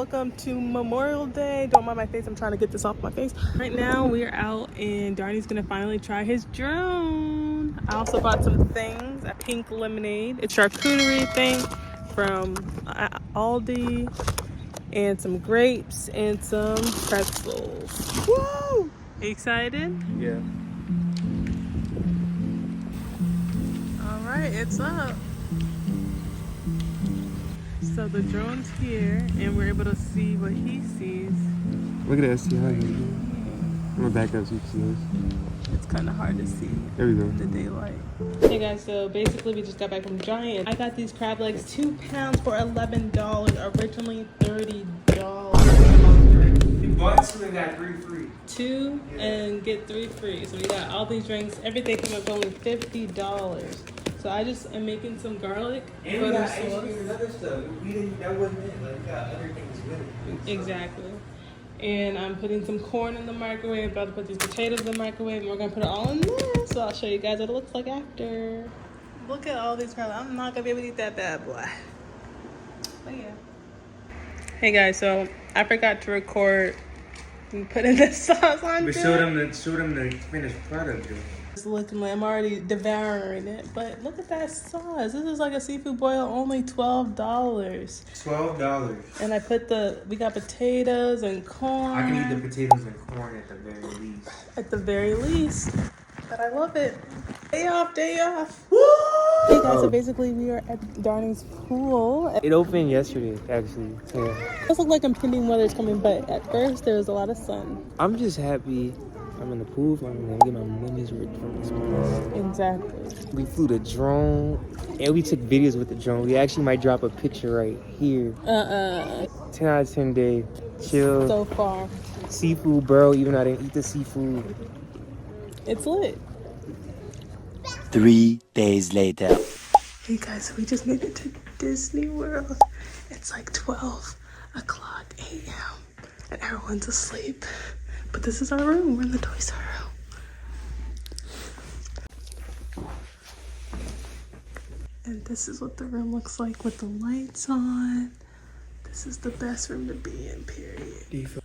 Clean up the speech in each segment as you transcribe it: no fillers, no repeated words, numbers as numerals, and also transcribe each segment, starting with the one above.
welcome to Memorial Day. Don't mind my face, I'm trying to get this off my face. Right now we are out and Darnie's gonna finally try his drone. I also bought some things, a pink lemonade, a charcuterie thing from Aldi, and some grapes and some pretzels. Woo! Excited? Yeah. All right, it's up. So the drone's here, and we're able to see what he sees. Look at that, see how he is. I'm gonna back up so you can see this. It's kind of hard to see There we go. in the daylight. Hey guys, so basically we just got back from Giant. I got these crab legs, 2 pounds for $11, originally $30. You bought 2 and got 3 free. 2 and get 3 free. So we got all these drinks, everything came up to only $50. So I just am making some garlic And we got ice cream and other stuff. That wasn't it. Like, we got other things with it. Exactly. And I'm putting some corn in the microwave, about to put these potatoes in the microwave, and we're gonna put it all in there. So I'll show you guys what it looks like after. Look at all these garlic. I'm not gonna be able to eat that bad boy. But yeah. Hey guys, so I forgot to record and put in the sauce on But show them the finished product, though. It's looking like I'm already devouring it, but look at that sauce. This is like a seafood boil, only $12. $12. And I put we got potatoes and corn. I can eat the potatoes and corn at the very least. At the very least. But I love it. Day off. Woo! Hey guys, so basically we are at Darnie's pool. It opened yesterday, actually. So yeah. It does look like impending weather's coming, but at first there was a lot of sun. I'm just happy I'm in the pool. I'm gonna get my money's worth from this place. Exactly. We flew the drone and we took videos with the drone. We actually might drop a picture right here. 10 out of 10 day. Chill. So far. Seafood, bro. Even though I didn't eat the seafood. It's lit. 3 days later. Hey guys, we just made it to Disney World. It's like 12 o'clock a.m. and everyone's asleep. But this is our room. We're in the Toy Story room. And this is what the room looks like with the lights on. This is the best room to be in, period.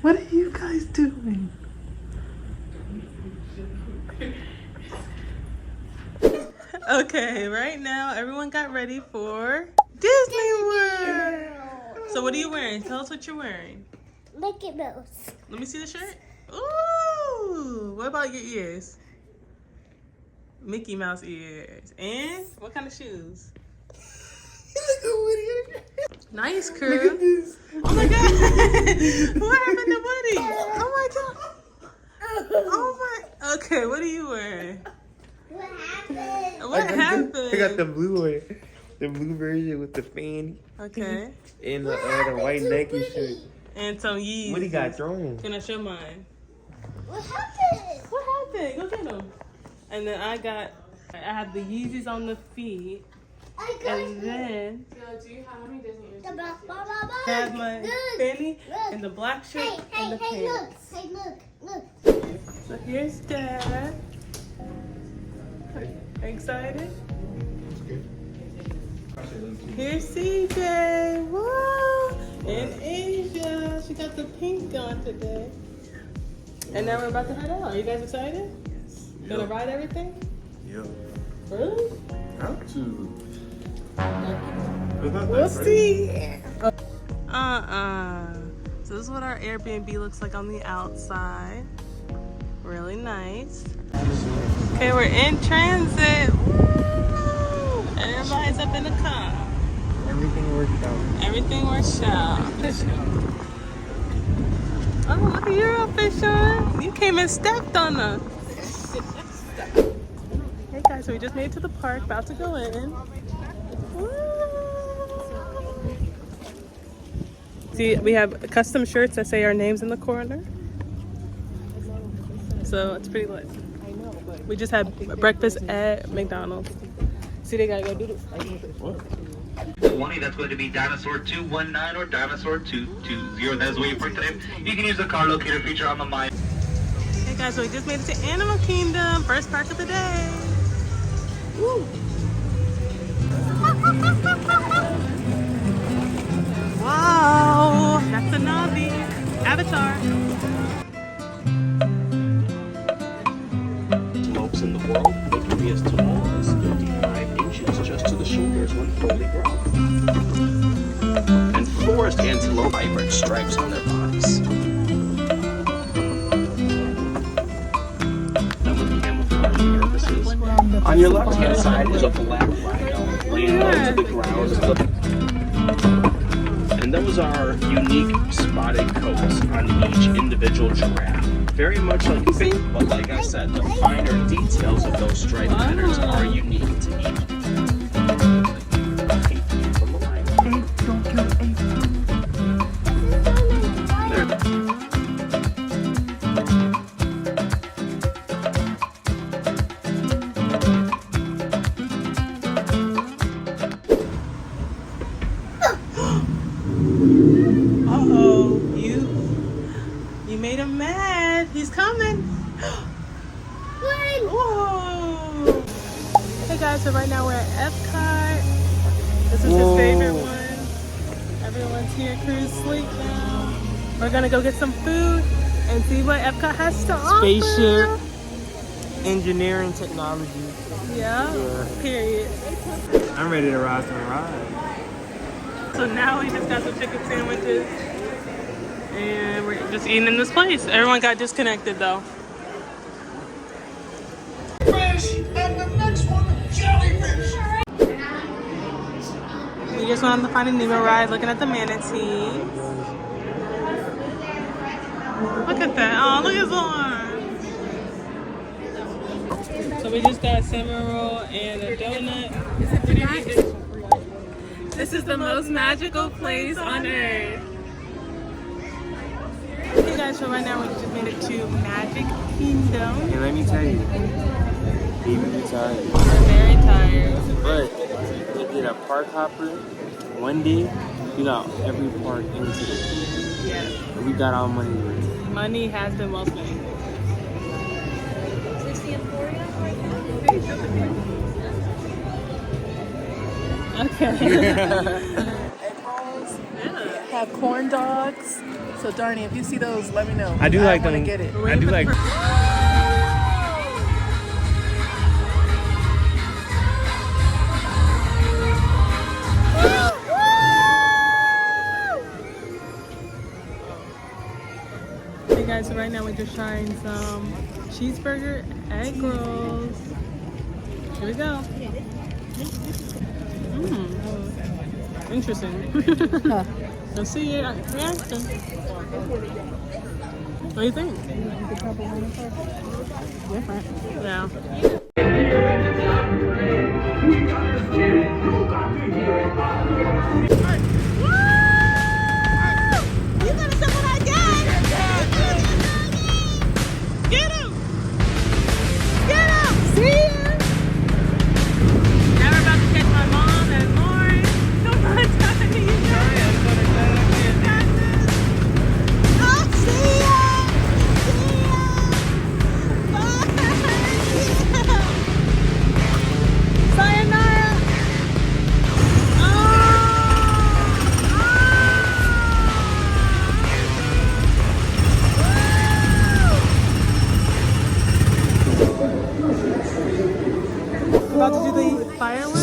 What are you guys doing? Okay, right now everyone got ready for Disney World. So what are you wearing? Tell us what you're wearing. Mickey Mouse. Let me see the shirt. Ooh, what about your ears? Mickey Mouse ears. And what kind of shoes? Nice, crew. Look at this. Oh my god. What happened to Woody? Oh my god. Oh my. Okay, what are you wearing? What happened? What happened? I got the blue one. The blue version with the fan. Okay. And the white Nike shirt. And some Yeezys. What he got thrown? Can I show mine? What happened? What happened? Go get them. And then I had the Yeezys on the feet. I got And then the black mama. I had my fanny and the black shirt and the pants. Look. So here's Dad. Excited? Here's CJ. Whoa! And Asia. She got the pink on today. And now we're about to head out. Are you guys excited? Yes. Gonna ride everything? Yeah. Really? Have to. We'll see. So this is what our Airbnb looks like on the outside. Really nice. Okay, we're in transit. Woo! Everybody's up in the car. Everything worked out. Everything works out. Oh, look at your outfit, Sean. You came and stepped on us. Hey guys, so we just made it to the park, about to go in. Woo! See, we have custom shirts that say our names in the corner. So it's pretty lit. We just had breakfast at McDonald's. See, they gotta go do this. That's going to be Dinosaur 219 or Dinosaur 220. That is where you park today. You can use the car locator feature on the My. Hey guys, so we just made it to Animal Kingdom. First park of the day. Woo! Wow, that's a Navi avatar. Slopes in the world, they can be as tall as 55 inches just to the shoulders when fully grown. And forest antelope vibrant stripes on their bodies. That would be camouflage purposes. On your left hand side is a black rhino laying low to the ground. And those are unique spotted coats on each individual giraffe. Very much like pink, but like I said, the finer details of those stripe patterns are unique to each. From the line. Uh-oh, you made him mad. He's coming. Whoa. Hey guys, so right now we're at Epcot. This is his favorite one. Everyone's here, crew's sleep now. We're gonna go get some food and see what Epcot has to offer. Spaceship, engineering, technology. Yeah, period. I'm ready to ride some rides. So now we just got some chicken sandwiches and we're just eating in this place. Everyone got disconnected though. Fish, and the next one, jellyfish. We just went on the Finding Nemo ride looking at the manatees. Look at that. Oh, look at his arm. So we just got cinnamon roll and a donut. This is the most magical place on earth. Okay guys, so right now we just made it to Magic Kingdom. And let me tell you, baby, tired. We're very tired. But if you're a park hopper, one day you got every park into the Yes. and we got our money worth. Money has been well spent. Okay. Have corn dogs. So Darnie, if you see those, let me know. I do like want to them. get it. I do like. Hey guys, so right now we're just trying some cheeseburger egg rolls. Here we go. Interesting. Let's see your reaction. What do you think? Different. Yeah. You gonna say what I got? Get him! Get him! See ya! Now we're about to catch my mom and Lauren. Come on, Tony. You got this. Oh, see ya! See ya! Bye! Sayonara! About to do the fireworks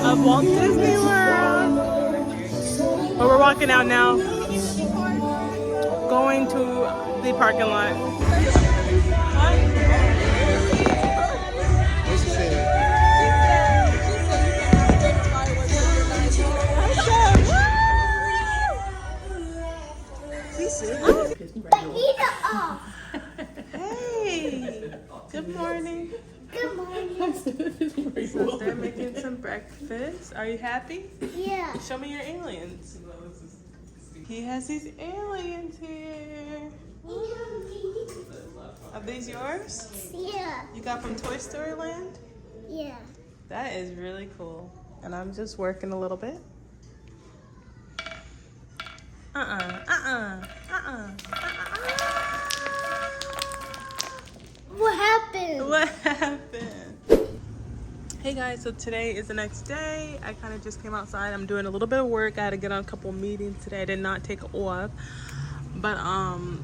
of Walt Disney World. But we're walking out now, going to the parking lot. Hey, good morning. Good morning. So they're making some breakfast. Are you happy? Yeah. Show me your aliens. He has these aliens here. Are these yours? Yeah. You got from Toy Story Land? Yeah. That is really cool. And I'm just working a little bit. What happened? What happened? Hey guys, so today is the next day. I kind of just came outside. I'm doing a little bit of work. I had to get on a couple meetings today. I did not take off. But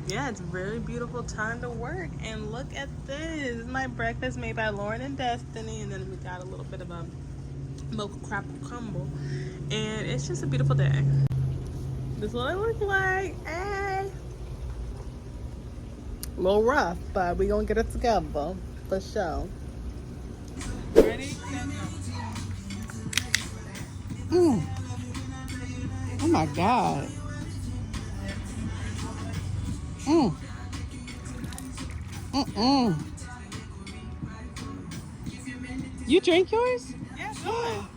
yeah, it's a really beautiful time to work. And look at this. This is my breakfast made by Lauren and Destiny. And then we got a little bit of a mocha crumble crumble. And it's just a beautiful day. This is what it looks like. Hey. A little rough, but we gonna get it together for sure. Ready? Oh my God. You drink yours? Yeah, fine.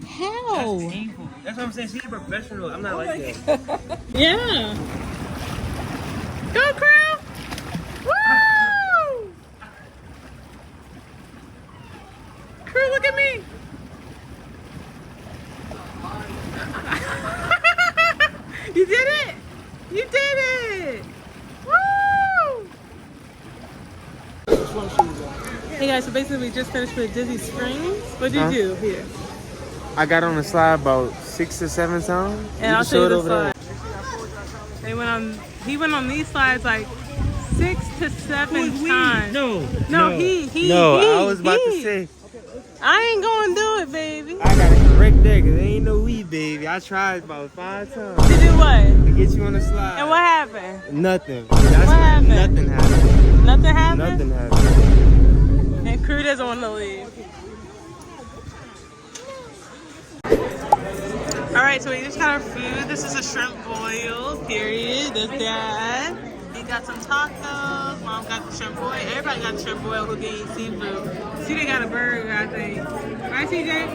How? That's painful. That's what I'm saying. She's a professional. I'm not like that. Yeah. Go, Crew! Woo! Crew, look at me! You did it! You did it! Woo! Hey guys, so basically we just finished with Disney Springs. What did you do here? I got on the slide about 6 or 7 times. And I'll show you the slide. He went on these slides like 6 to 7 times. No, he. I was about to say. I ain't gonna do it, baby. I gotta correct that because there ain't no we, baby. I tried about 5 times To do what? to get you on the slide. And what happened? Nothing. What happened? Nothing happened. Nothing happened? Nothing happened. And Crew doesn't want to leave. Alright, so we just got our food. This is a shrimp boil, period. That's that. We got some tacos. Mom got the shrimp boil. Everybody got the shrimp boil who can eat seafood. CJ got a burger, I think. Right, CJ?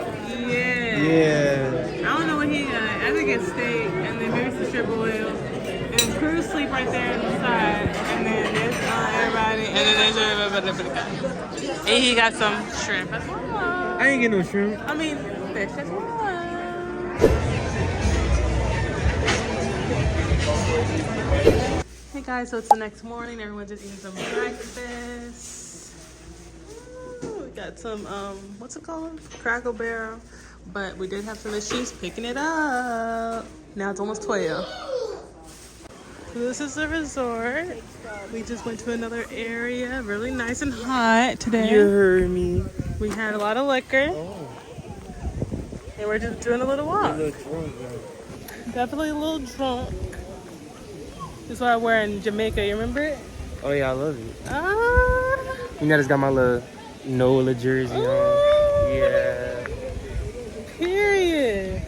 Yeah. Yeah. I don't know what he got. I think it's steak, and then maybe some shrimp boil. And Crew sleep right there on the side. And then there's everybody. And then there's everybody. And he got some shrimp as well. I ain't get no shrimp. I mean, fish as well. Hey guys, so it's the next morning. Everyone's just eating some breakfast. Ooh, we got some, what's it called? Cracker Barrel. But we did have some issues picking it up. Now it's almost 12. So this is the resort. We just went to another area. Really nice and hot today. You heard me. We had a lot of liquor. Oh. And we're just doing a little walk. A little drunk, man. Definitely a little drunk. This is what I wear in Jamaica. You remember it? Oh yeah, I love it. Ah. You know, I just got my little NOLA jersey on. Yeah. Period.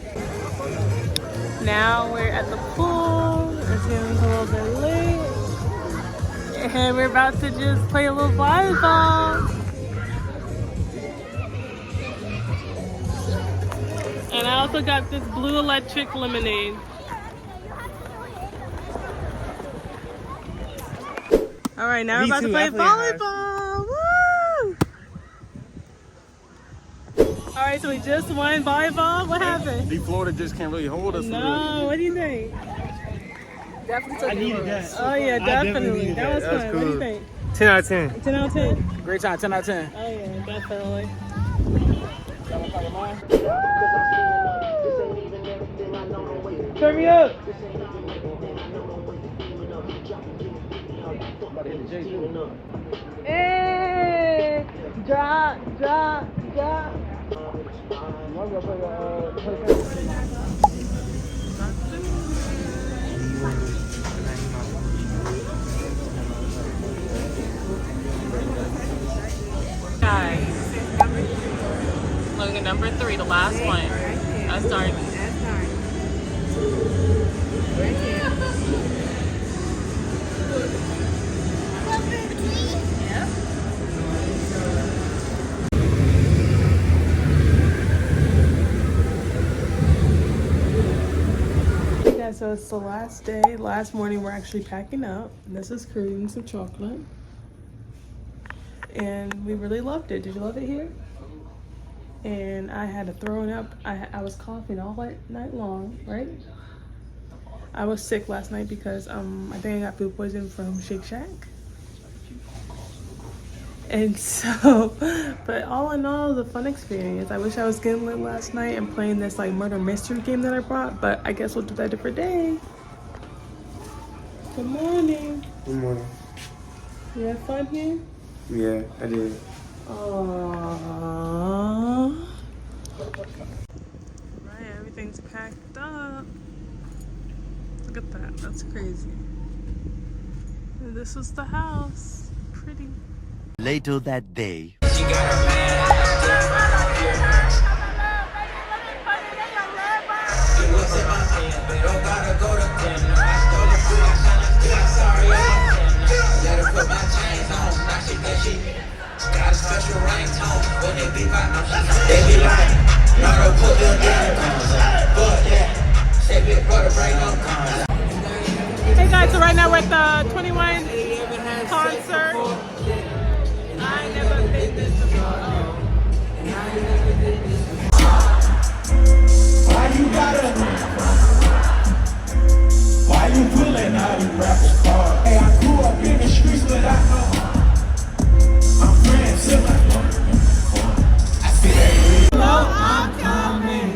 Now we're at the pool. It's getting a little bit late. And we're about to just play a little volleyball. And I also got this blue electric lemonade. All right, now we're about to play volleyball. Woo! All right, so we just won volleyball. What happened? The Florida just can't really hold us. No, what do you think? Definitely took I needed that. Oh yeah, definitely. needed That was that. That was fun. What do you cool. think? 10 out of 10. 10 out of 10? Great time, 10 out of 10. Oh yeah, definitely. Turn me up. Hey, drop. Guys, look at number 3, the last one. That's Darby. Yeah, so it's the last day. Last morning we're actually packing up. This is creating some chocolate. And we really loved it. Did you love it here? And I had to throw it up. I was coughing all night long, right? I was sick last night because I think I got food poisoning from Shake Shack. And so, but all in all, it was a fun experience. I wish I was getting lit last night and playing this like murder mystery game that I brought, but I guess we'll do that a different day. Good morning. Good morning. You had fun here? Yeah, I did. Aww. Right, everything's packed up. Look at that, that's crazy. And this was the house. Pretty. Later that day. Hey guys, so right now we're at the 21 concert. I never been this before. Why you pulling out your rappers card? Hey, I grew up in the streets without no I'm friends till I see that. Know I'm coming.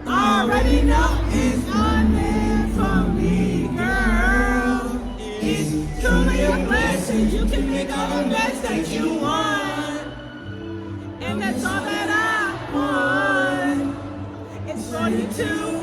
Already know it's coming for me, girl. It's truly a blessing. You can make all the best that you want. And that's all that I want. It's for you too.